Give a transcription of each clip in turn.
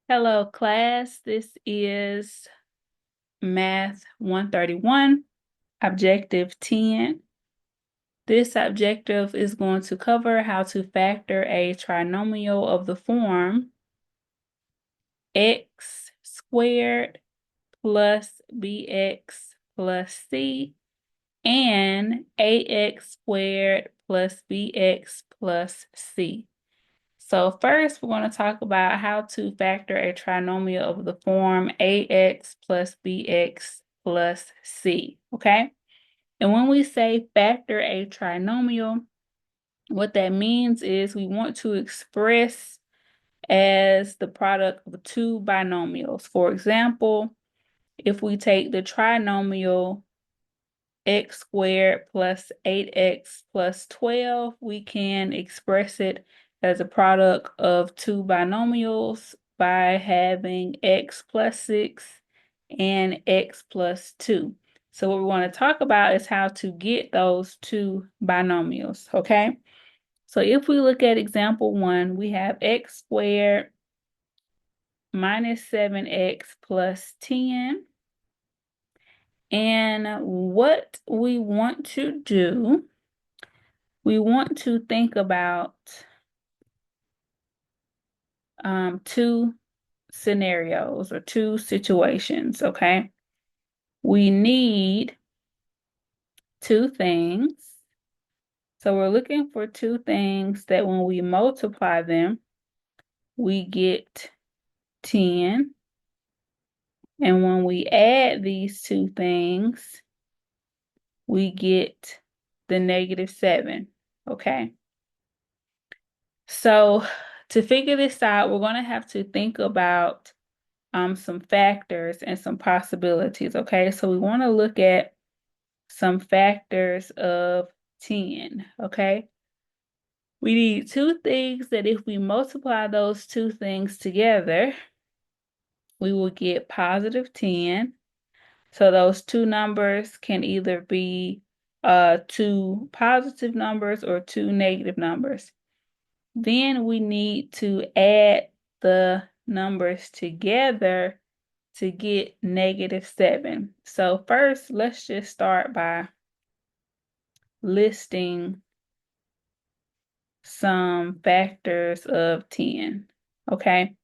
Hello, class. This is Math 131, Objective 10. This objective is going to cover how to factor a trinomial of the form x squared plus bx plus c and ax squared plus bx plus c. So first, we're going to talk about how to factor a trinomial of the form ax plus bx plus c, okay? And when we say factor a trinomial, what that means is we want to express as the product of two binomials. For example, if we take the trinomial x squared plus 8x plus 12, we can express it as a product of two binomials by having x plus 6 and x plus 2. So what we want to talk about is how to get those two binomials, okay? So if we look at example 1, we have x squared minus 7x plus 10. And what we want to do, we want to think about two scenarios or two situations, okay? We need two things. So we're looking for two things that when we multiply them, we get 10. And when we add these two things, we get the negative 7, okay? So to figure this out, we're going to have to think about some factors and some possibilities, okay? So we want to look at some factors of 10, okay? We need two things that if we multiply those two things together, we will get positive 10. So those two numbers can either be two positive numbers or two negative numbers. Then we need to add the numbers together to get negative 7. So first, let's just start by listing some factors of 10, okay?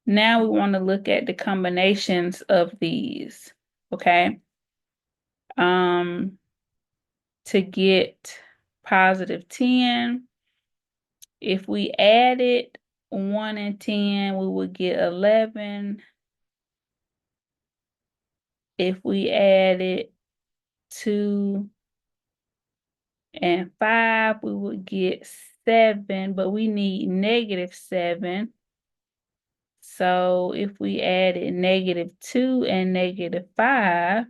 Now we want to look at the combinations of these, okay? To get positive 10, if we added 1 and 10, we would get 11. If we added 2 and 5, we would get 7, but we need negative 7. So if we added negative 2 and negative 5,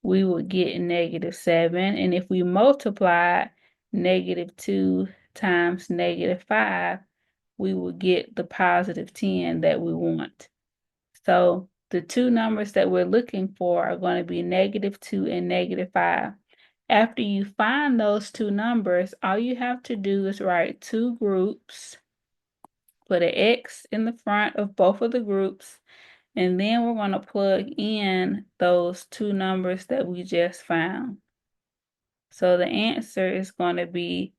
we would get negative 7. And if we multiply negative 2 times negative 5, we will get the positive 10 that we want. So the two numbers that we're looking for are going to be negative 2 and negative 5. After you find those two numbers, all you have to do is write two groups, put an X in the front of both of the groups, and then we're going to plug in those two numbers that we just found. So the answer is going to be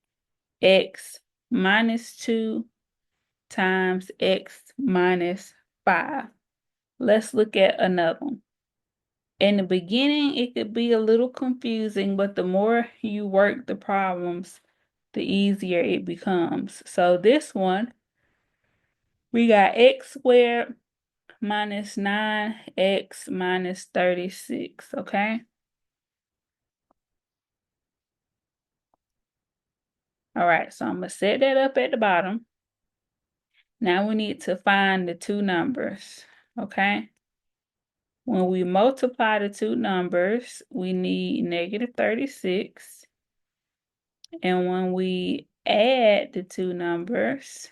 X minus 2 times X minus 5. Let's look at another one. In the beginning, it could be a little confusing, but the more you work the problems, the easier it becomes. So this one, we got x squared minus 9x minus 36, okay? All right, so I'm going to set that up at the bottom. Now we need to find the two numbers, okay? When we multiply the two numbers, we need negative 36. And when we add the two numbers,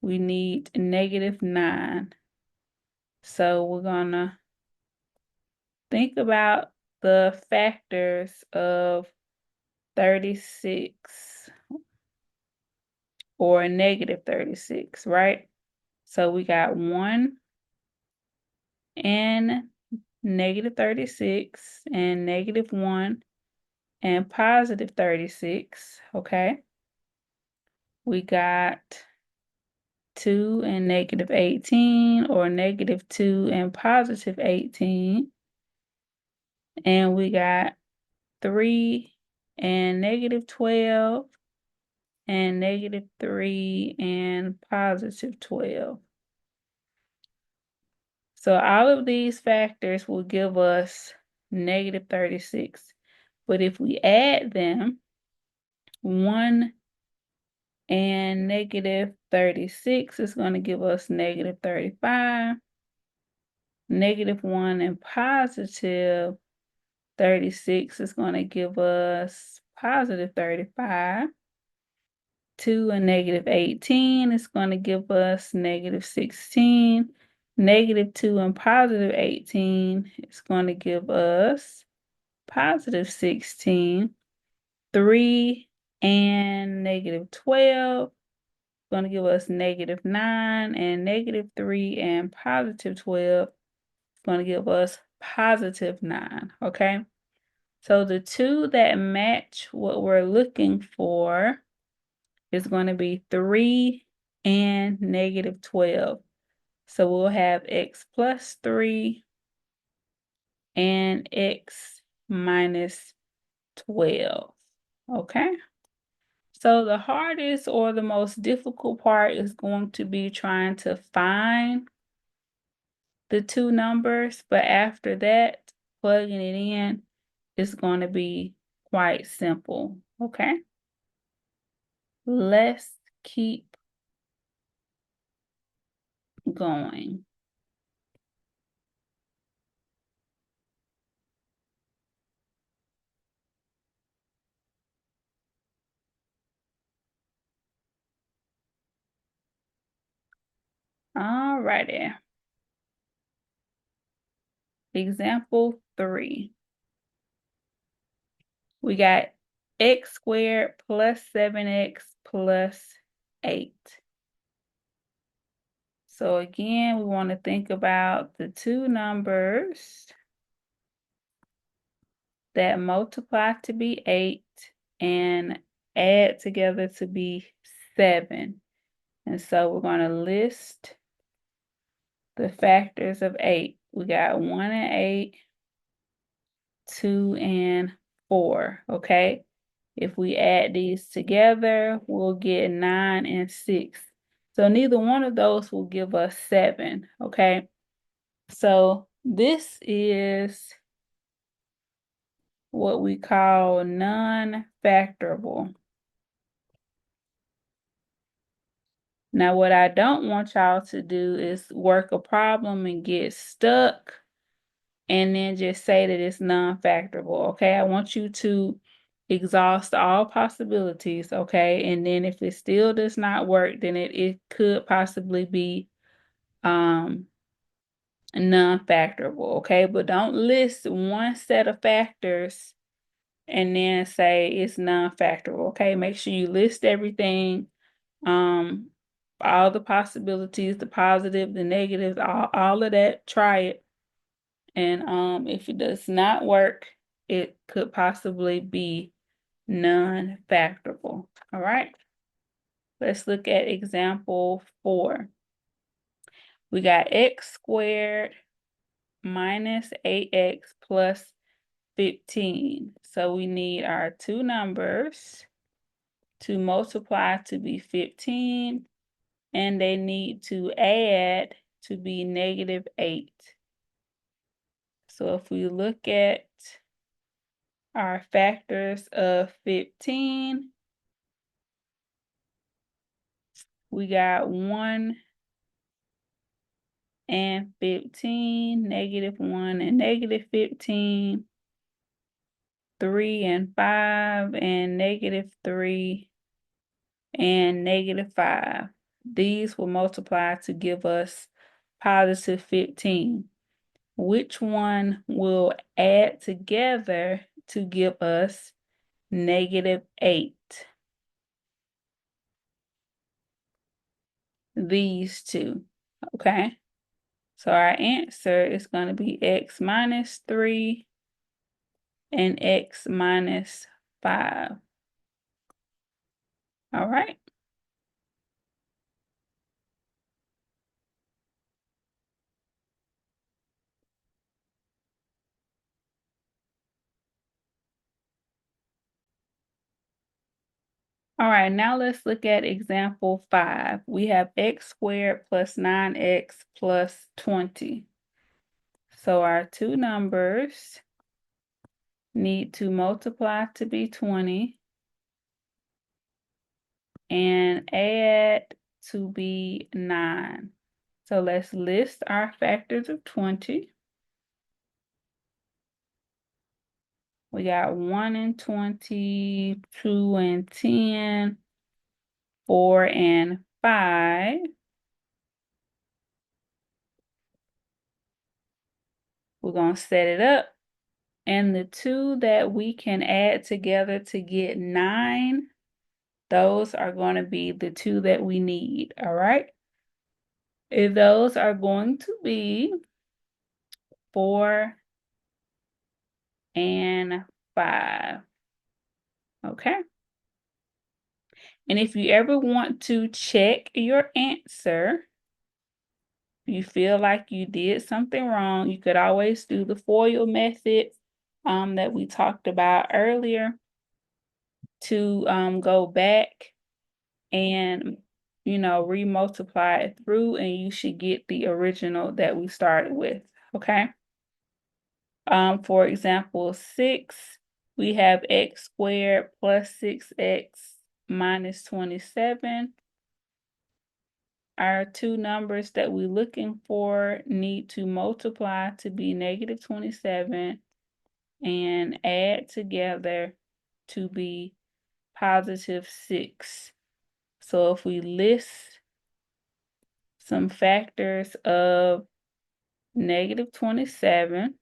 we need negative 9. So we're going to think about the factors of 36 or negative 36, right? So we got 1 and negative 36 and negative 1 and positive 36, okay? We got 2 and negative 18, or negative 2 and positive 18. And we got 3 and negative 12 and negative 3 and positive 12. So all of these factors will give us negative 36. But if we add them, 1 and negative 36 is going to give us negative 35. Negative 1 and positive 36 is going to give us positive 35. 2 and negative 18 is going to give us negative 16. Negative 2 and positive 18 is going to give us positive 16. 3 and negative 12 is going to give us negative 9, and negative 3 and positive 12 is going to give us positive 9, okay? So the two that match what we're looking for is going to be 3 and negative 12. So we'll have x plus 3 and x minus 12, okay? So the hardest or the most difficult part is going to be trying to find the two numbers, but after that, plugging it in is going to be quite simple, okay? Let's keep going. All righty. Example 3. We got x squared plus 7x plus 8. So again, we want to think about the two numbers that multiply to be 8 and add together to be 7. And so we're going to list the factors of 8. We got 1 and 8, 2 and 4, okay? If we add these together, we'll get 9 and 6. So neither one of those will give us 7, okay? So this is what we call non-factorable. Now, what I don't want y'all to do is work a problem and get stuck and then just say that it's non-factorable, okay? I want you to exhaust all possibilities, okay? And then if it still does not work, then it could possibly be non-factorable, okay? But don't list one set of factors and then say it's non-factorable, okay? Make sure you list everything, all the possibilities, the positive, the negatives, all of that, try it. And if it does not work, it could possibly be non-factorable. All right. Let's look at example 4. We got x squared minus 8x plus 15. So we need our two numbers to multiply to be 15, and they need to add to be negative 8. So if we look at our factors of 15, we got 1 and 15, negative 1 and negative 15, 3 and 5, and negative 3 and negative 5. These will multiply to give us positive 15. Which one will add together to give us negative 8? These two. Okay, so our answer is going to be x minus 3 and x minus 5. All right. All right, now let's look at example 5. We have x squared plus 9x plus 20. So our two numbers need to multiply to be 20 and add to be 9. So let's list our factors of 20. We got 1 and 20, 2 and 10, 4 and 5. We're going to set it up. And the two that we can add together to get 9, those are going to be the two that we need, all right? If those are going to be 4 and 5, okay? And if you ever want to check your answer, you feel like you did something wrong, you could always do the FOIL method that we talked about earlier to go back and remultiply it through, and you should get the original that we started with, okay? For example 6, we have x squared plus 6x minus 27. Our two numbers that we're looking for need to multiply to be negative 27 and add together to be positive 6. So if we list some factors of negative 27,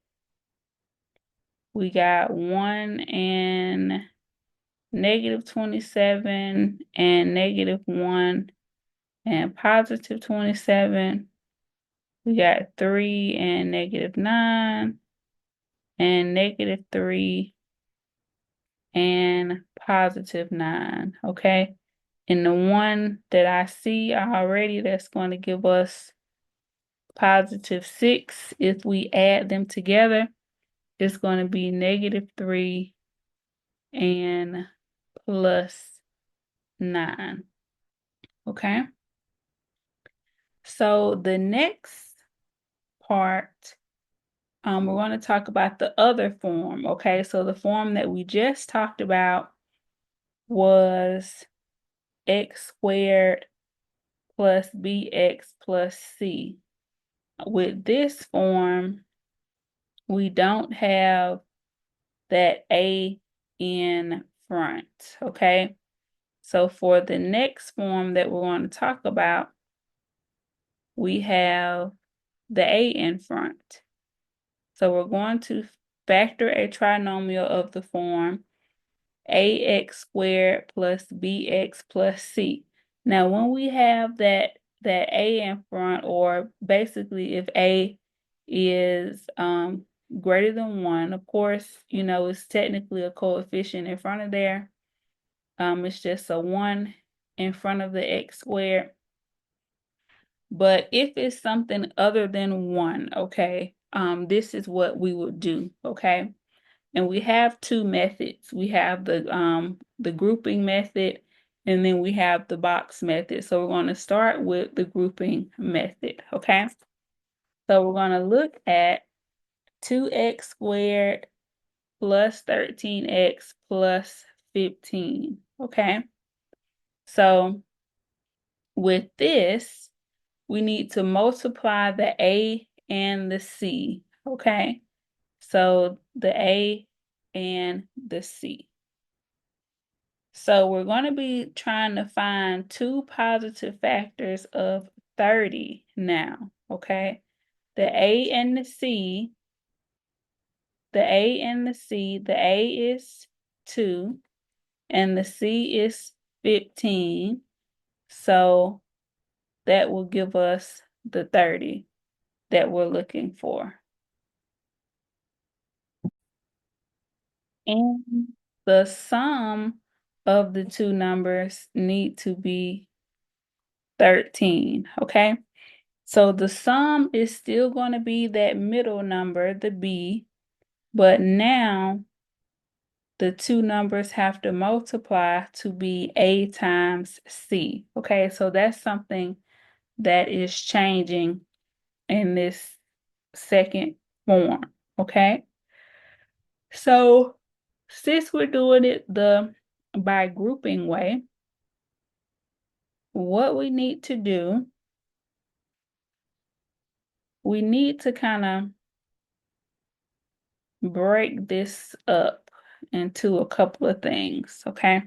we got 1 and negative 27 and negative 1 and positive 27. We got 3 and negative 9 and negative 3 and positive 9, okay? And the one that I see already that's going to give us positive 6, if we add them together, it's going to be negative 3 and plus 9, okay? So the next part, we're going to talk about the other form, okay? So the form that we just talked about was x squared plus bx plus c. With this form, we don't have that a in front, okay? So for the next form that we're going to talk about, we have the a in front. So we're going to factor a trinomial of the form ax squared plus bx plus c. Now, when we have that a in front, or basically if a is greater than 1, of course, it's technically a coefficient in front of there. It's just a 1 in front of the x squared. But if it's something other than 1, okay, this is what we would do, okay? And we have two methods. We have the grouping method, and then we have the box method. So we're going to start with the grouping method, okay? So we're going to look at 2x squared plus 13x plus 15, okay? So with this, we need to multiply the a and the c, okay? So the a and the c. So we're going to be trying to find two positive factors of 30 now, okay? The a and the c, the a and the c, the a is 2 and the c is 15. So that will give us the 30 that we're looking for. And the sum of the two numbers need to be 13, okay? So the sum is still going to be that middle number, the B, but now the two numbers have to multiply to be A times C, okay? So that's something that is changing in this second form, okay? So since we're doing it the by grouping way, what we need to do, we need to kind of break this up into a couple of things, okay?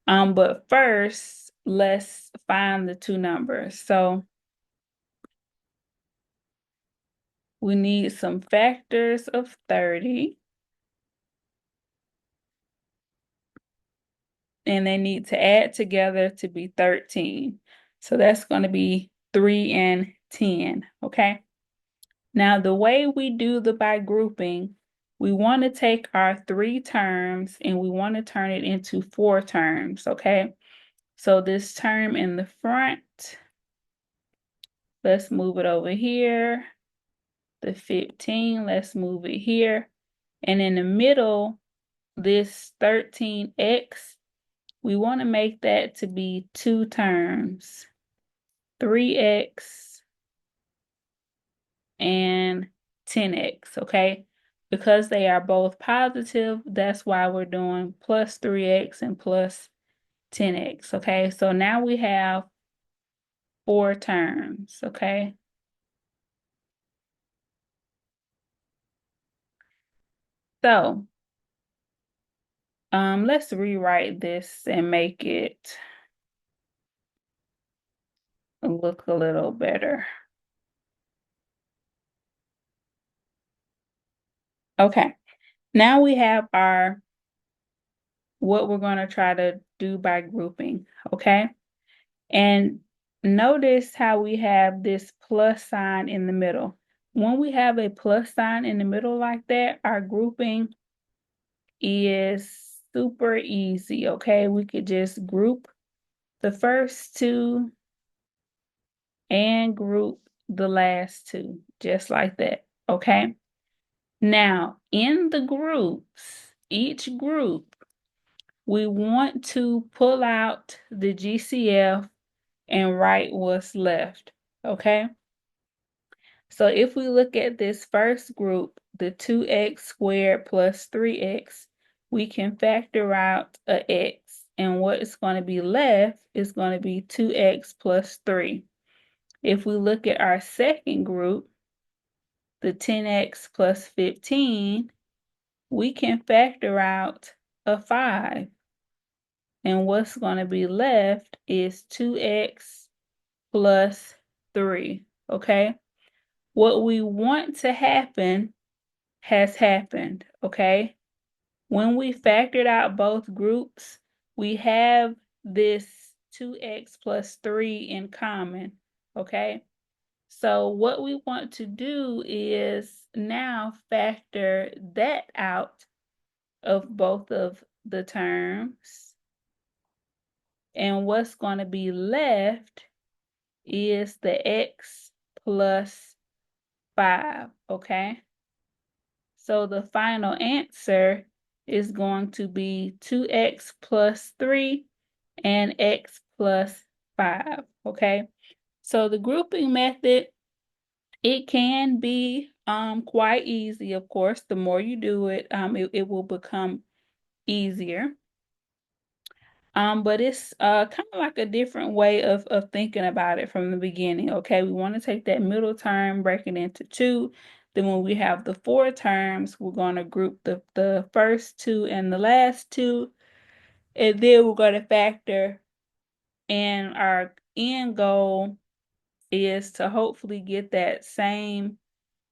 But first, let's find the two numbers. So we need some factors of 30, and they need to add together to be 13. So that's going to be 3 and 10, okay? Now, the way we do the by grouping, we want to take our 3 terms and we want to turn it into 4 terms, okay? So this term in the front, let's move it over here. The 15, let's move it here. And in the middle, this 13x, we want to make that to be 2 terms, 3x and 10x, okay? Because they are both positive, that's why we're doing plus 3x and plus 10x, okay? So now we have 4 terms, okay? So, let's rewrite this and make it look a little better. Okay, now we have our, what we're gonna try to do by grouping, okay? And notice how we have this plus sign in the middle. When we have a plus sign in the middle like that, our grouping is super easy, okay? We could just group the first two and group the last two, just like that, okay? Now, in the groups, each group, we want to pull out the GCF and write what's left, okay? So if we look at this first group, the 2x squared plus 3x, we can factor out a x, and what is going to be left is going to be 2x plus 3. If we look at our second group, the 10x plus 15, we can factor out a 5. And what's going to be left is 2x plus 3, okay? What we want to happen has happened, okay? When we factored out both groups, we have this 2x plus 3 in common, okay? So what we want to do is now factor that out of both of the terms. And what's going to be left is the x plus 5, okay? So the final answer is going to be 2x plus 3 and x plus 5, okay? So the grouping method, it can be quite easy, of course. The more you do it, it will become easier. But it's kind of like a different way of thinking about it from the beginning, okay? We want to take that middle term, break it into 2. Then when we have the 4 terms, we're going to group the first 2 and the last 2. And then we're going to factor, and our end goal is to hopefully get that same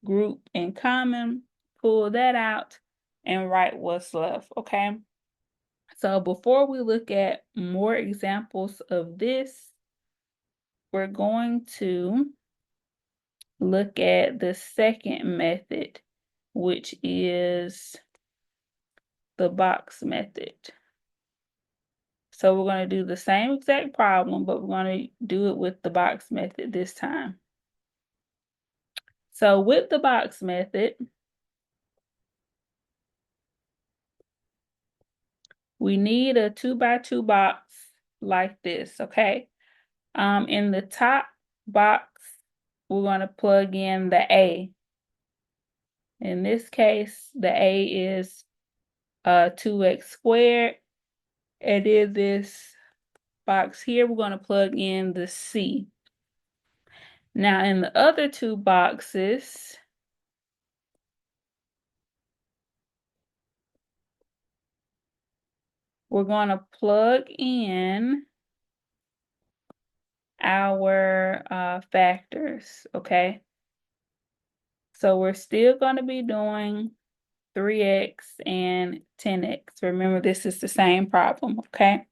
group in common, pull that out, and write what's left, okay? So before we look at more examples of this, we're going to look at the second method, which is the box method. So we're going to do the same exact problem, but we're going to do it with the box method this time. So with the box method, we need a 2x2 box like this, okay? In the top box, we're going to plug in the A. In this case, the A is 2x squared. And in this box here, we're going to plug in the C. Now, in the other two boxes, we're going to plug in our factors, okay? So we're still going to be doing 3x and 10x. Remember, this is the same problem, okay?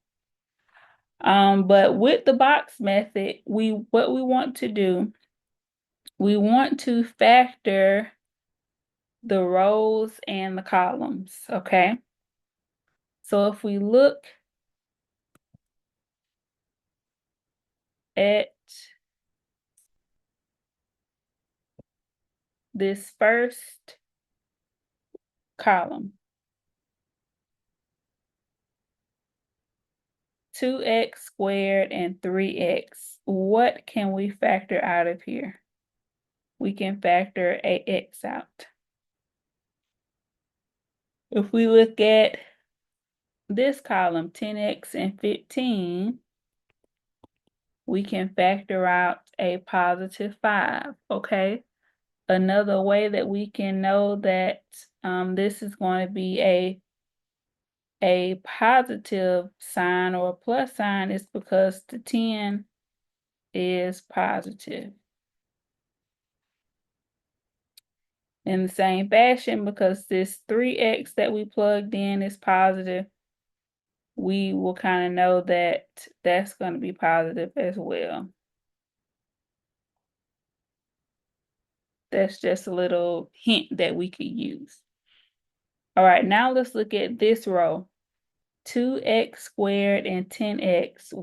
But with the box method, what we want to do, we want to factor the rows and the columns, okay? So if we look at this first column, 2x squared and 3x, what can we factor out of here? We can factor a x out. If we look at this column, 10x and 15, we can factor out a positive 5, okay? Another way that we can know that this is going to be a positive sign or a plus sign is because the 10 is positive. In the same fashion, because this 3x that we plugged in is positive, we will kind of know that that's going to be positive as well. That's just a little hint that we could use. All right, now let's look at this row. 2x squared and 10x.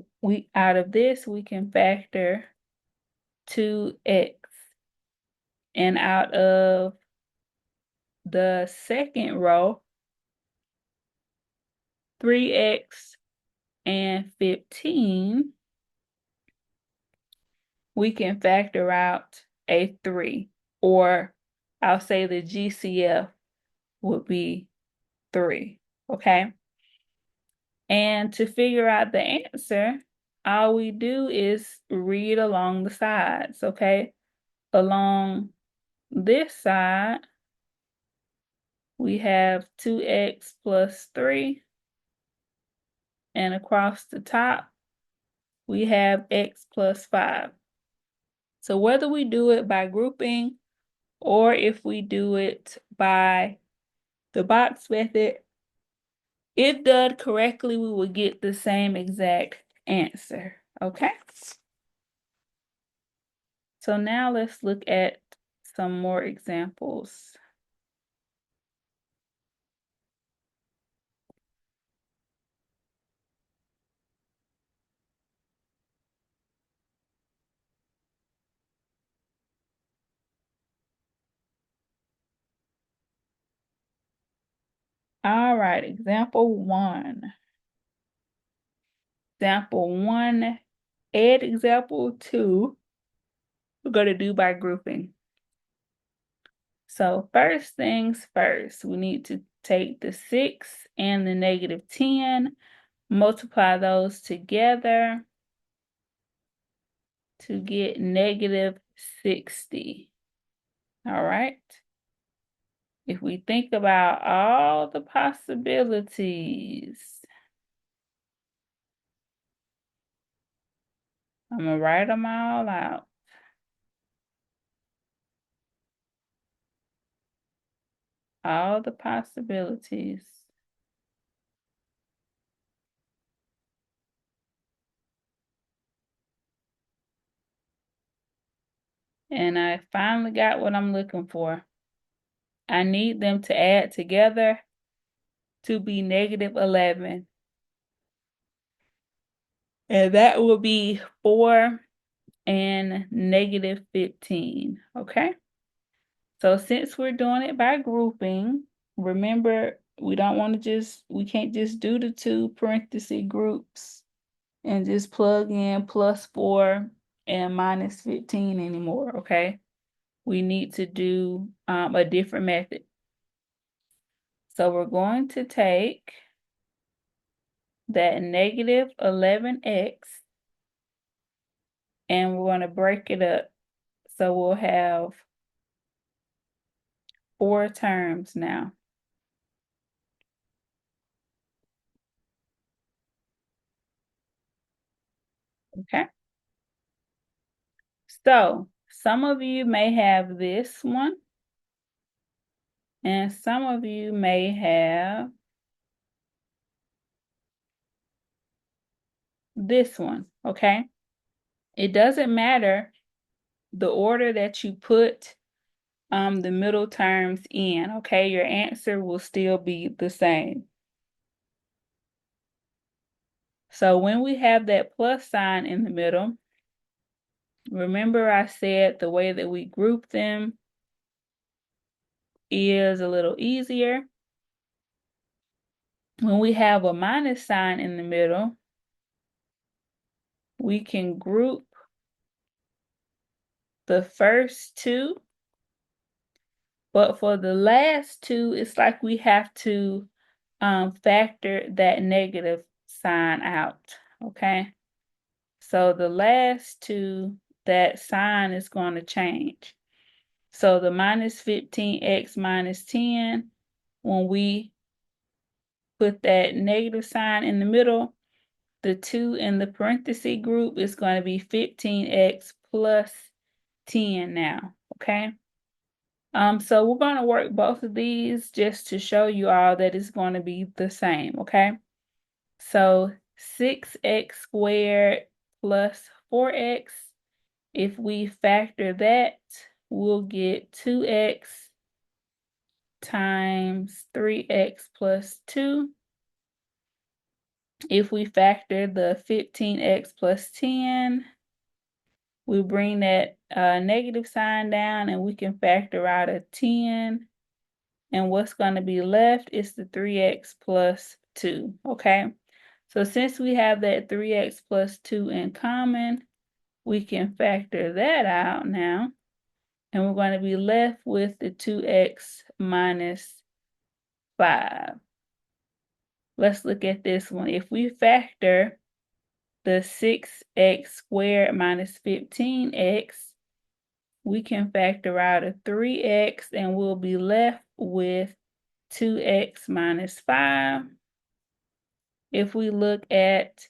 Out of this, we can factor 2x. And out of the second row, 3x and 15, we can factor out a 3, or I'll say the GCF would be 3, okay? And to figure out the answer, all we do is read along the sides, okay? Along this side, we have 2x plus 3, and across the top, we have x plus 5. So whether we do it by grouping or if we do it by the box method, if done correctly, we will get the same exact answer, okay? So now let's look at some more examples. All right, example 1. Example 1, and example 2, we're going to do by grouping. So first things first, we need to take the 6 and the negative 10, multiply those together to get negative 60. All right. If we think about all the possibilities, I'm going to write them all out. All the possibilities. And I finally got what I'm looking for. I need them to add together to be negative 11. And that will be 4 and negative 15, okay? So since we're doing it by grouping, remember we can't just do the two parenthesis groups and just plug in plus 4 and minus 15 anymore, okay? We need to do a different method. So we're going to take that negative 11x and we're going to break it up. So we'll have 4 terms now. Okay. So some of you may have this one, and some of you may have this one, okay? It doesn't matter the order that you put the middle terms in, okay? Your answer will still be the same. So when we have that plus sign in the middle, remember I said the way that we group them is a little easier. When we have a minus sign in the middle, we can group the first two, but for the last two, it's like we have to factor that negative sign out, okay? So the last two, that sign is going to change. So the minus 15x minus 10, when we put that negative sign in the middle, the 2 in the parenthesis group is going to be 15x plus 10 now, okay? So we're going to work both of these just to show you all that it's going to be the same, okay? So 6x squared plus 4x, if we factor that, we'll get 2x times 3x plus 2. If we factor the 15x plus 10, we bring that negative sign down and we can factor out a 10. And what's going to be left is the 3x plus 2, okay? So since we have that 3x plus 2 in common, we can factor that out now. And we're going to be left with the 2x minus 5. Let's look at this one. If we factor the 6x squared minus 15x, we can factor out a 3x and we'll be left with 2x minus 5. If we look at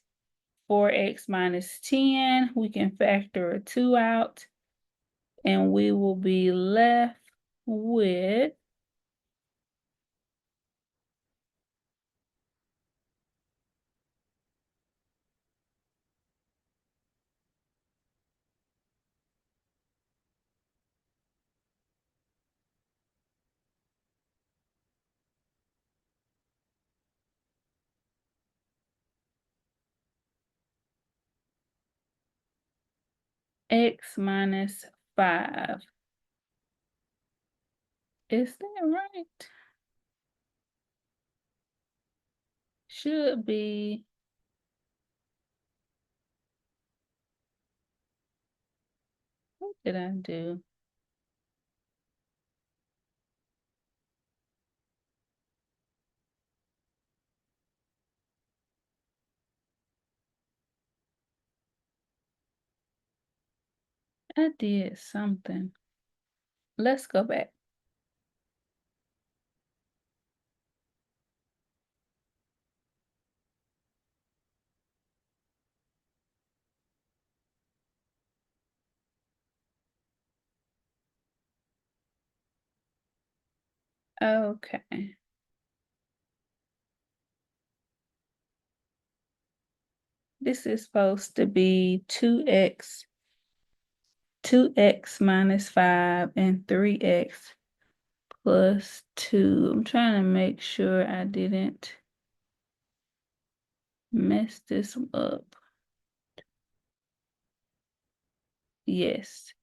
4x minus 10, we can factor a 2 out and we will be left with x minus 5. Is that right? Should be. What did I do? I did something. Let's go back. Okay. This is supposed to be 2x 2x minus 5 and 3x plus 2. I'm trying to make sure I didn't mess this up. Yes,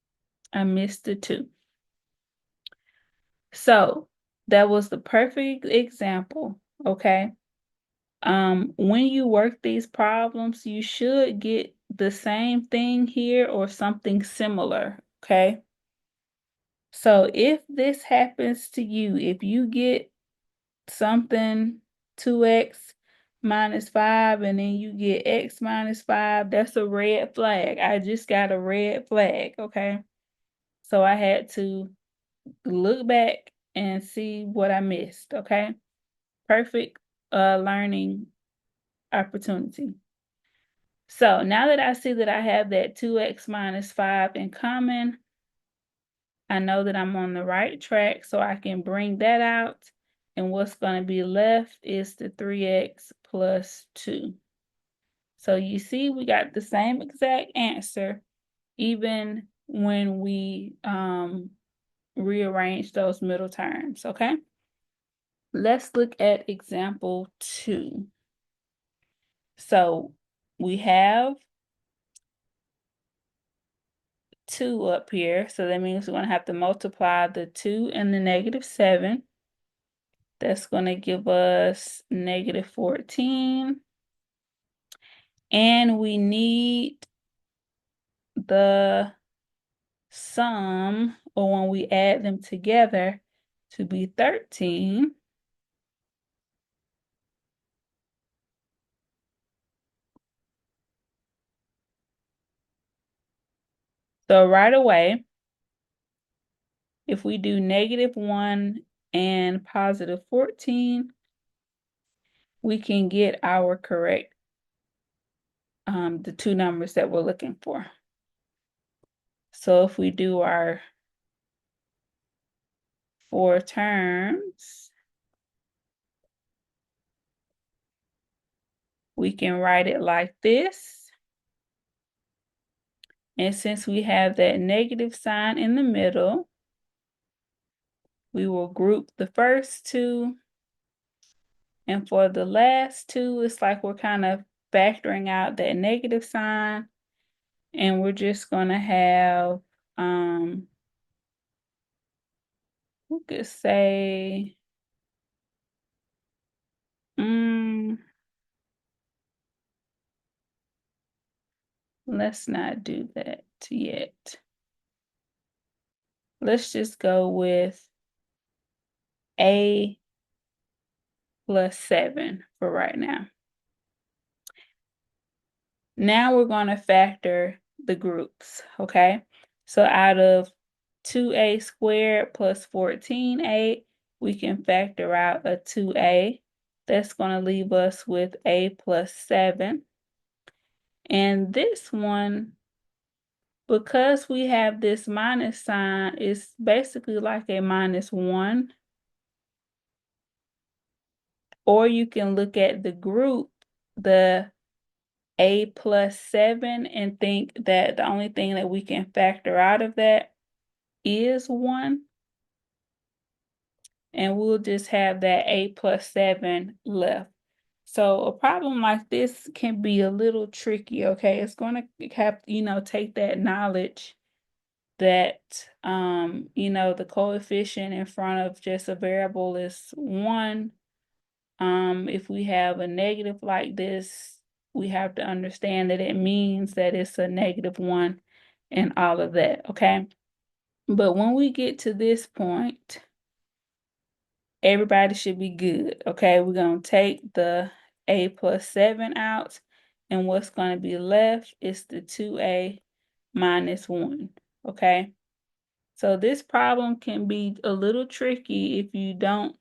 I missed the 2. So that was the perfect example, okay? When you work these problems, you should get the same thing here or something similar, okay? So if this happens to you, if you get something 2x minus 5 and then you get x minus 5, that's a red flag. I just got a red flag, okay? So I had to look back and see what I missed, okay? Perfect learning opportunity. So now that I see that I have that 2x minus 5 in common, I know that I'm on the right track, so I can bring that out. And what's going to be left is the 3x plus 2. So you see, we got the same exact answer, even when we rearrange those middle terms, okay? Let's look at example 2. So we have 2 up here, so that means we're going to have to multiply the 2 and the negative 7. That's going to give us negative 14. And we need the sum, or when we add them together, to be 13. So right away, if we do negative 1 and positive 14, we can get our correct, the 2 numbers that we're looking for. So if we do our 4 terms, we can write it like this. And since we have that negative sign in the middle, we will group the first 2. And for the last 2, it's like we're kind of factoring out that negative sign. And we're just going to have, we could say, let's not do that yet. Let's just go with a plus 7 for right now. Now we're going to factor the groups, okay? So out of 2a squared plus 14a, we can factor out a 2a. That's going to leave us with a plus 7. And this one, because we have this minus sign, it's basically like a minus 1. Or you can look at the group, the a plus 7, and think that the only thing that we can factor out of that is 1. And we'll just have that a plus 7 left. So a problem like this can be a little tricky, okay? It's going to have, take that knowledge that, the coefficient in front of just a variable is 1. If we have a negative like this, we have to understand that it means that it's a negative 1 and all of that, okay? But when we get to this point, everybody should be good, okay? We're going to take the a plus 7 out, and what's going to be left is the 2a minus 1, okay? So this problem can be a little tricky if you don't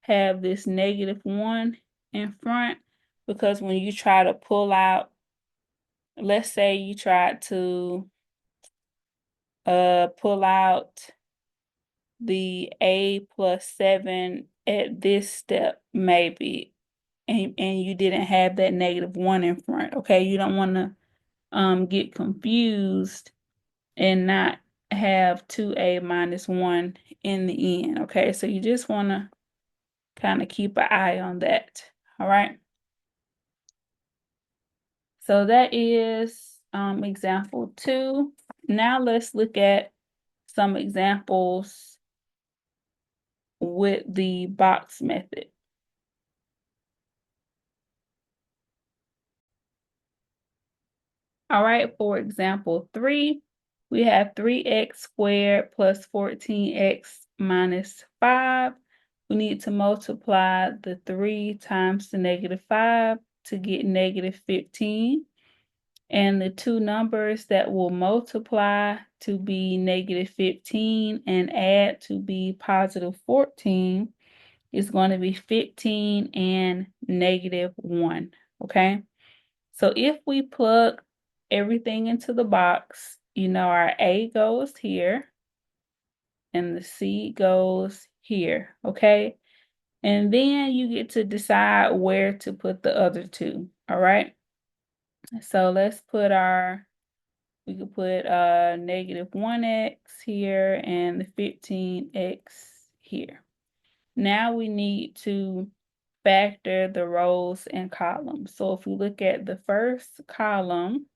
have this negative 1 in front, because when you try to pull out, let's say you tried to pull out the a plus 7 at this step, maybe, and you didn't have that negative 1 in front, okay? You don't want to get confused and not have 2a minus 1 in the end, okay? So you just want to kind of keep an eye on that, all right? So that is example 2. Now let's look at some examples with the box method. All right, for example 3, we have 3x squared plus 14x minus 5. We need to multiply the 3 times the -5 to get -15. And the two numbers that will multiply to be -15 and add to be +14 is going to be 15 and -1, okay? So if we plug everything into the box, you know our A goes here and the C goes here, okay? And then you get to decide where to put the other two, all right? So let's put we could put -1x here and the 15x here. Now we need to factor the rows and columns. So if we look at the first column,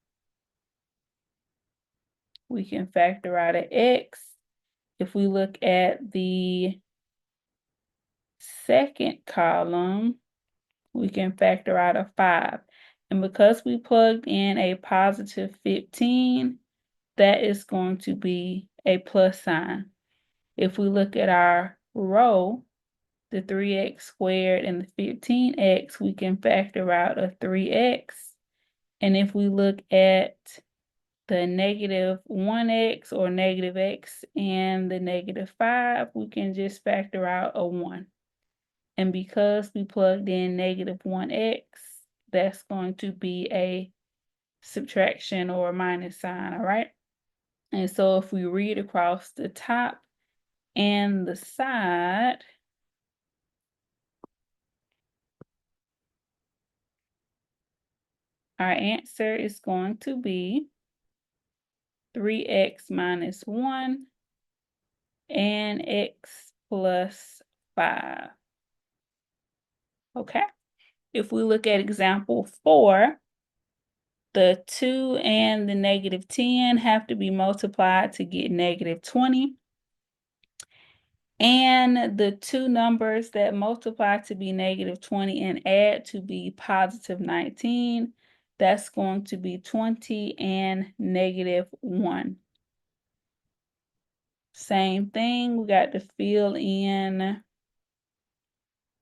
we can factor out an x. If we look at the second column, we can factor out a 5. And because we plugged in a +15, that is going to be a plus sign. If we look at our row, the 3x squared and the 15x, we can factor out a 3x. And if we look at the -1x or -x and the -5, we can just factor out a 1. And because we plugged in -1x, that's going to be a subtraction or a minus sign, all right? And so if we read across the top and the side, our answer is going to be 3x minus 1 and x plus 5. Okay. If we look at example 4, the 2 and the -10 have to be multiplied to get -20. And the two numbers that multiply to be -20 and add to be +19, that's going to be 20 and -1. Same thing, we got to fill in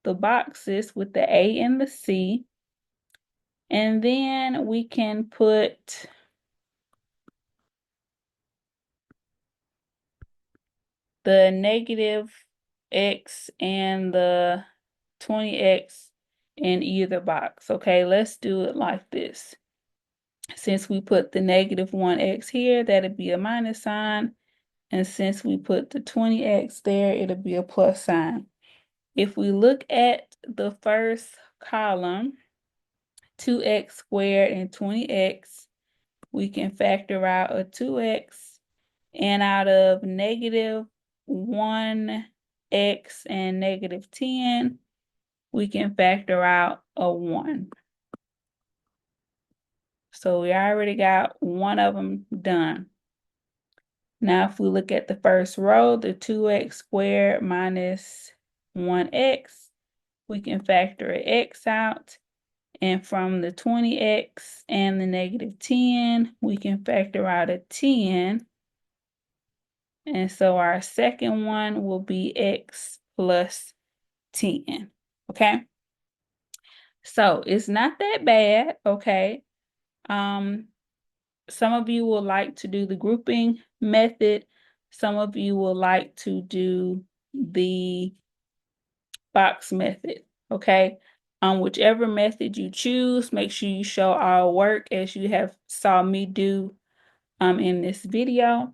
the boxes with the A and the C. And then we can put the -x and the 20x in either box. Okay, let's do it like this. Since we put the -1x here, that'll be a minus sign. And since we put the 20x there, it'll be a plus sign. If we look at the first column, 2x squared and 20x, we can factor out a 2x. And out of -1x and -10, we can factor out a 1. So we already got one of them done. Now, if we look at the first row, the 2x squared minus 1x, we can factor an x out. And from the 20x and the -10, we can factor out a 10. And so our second one will be x plus 10, okay? So it's not that bad, okay? Some of you will like to do the grouping method. Some of you will like to do the box method, okay? Whichever method you choose, make sure you show our work as you have saw me do in this video.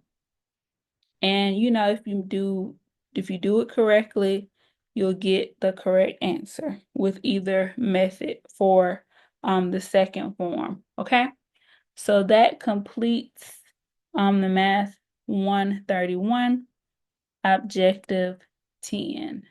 And you know, if you do it correctly, you'll get the correct answer with either method for the second form, okay? So that completes the math 131, objective 10.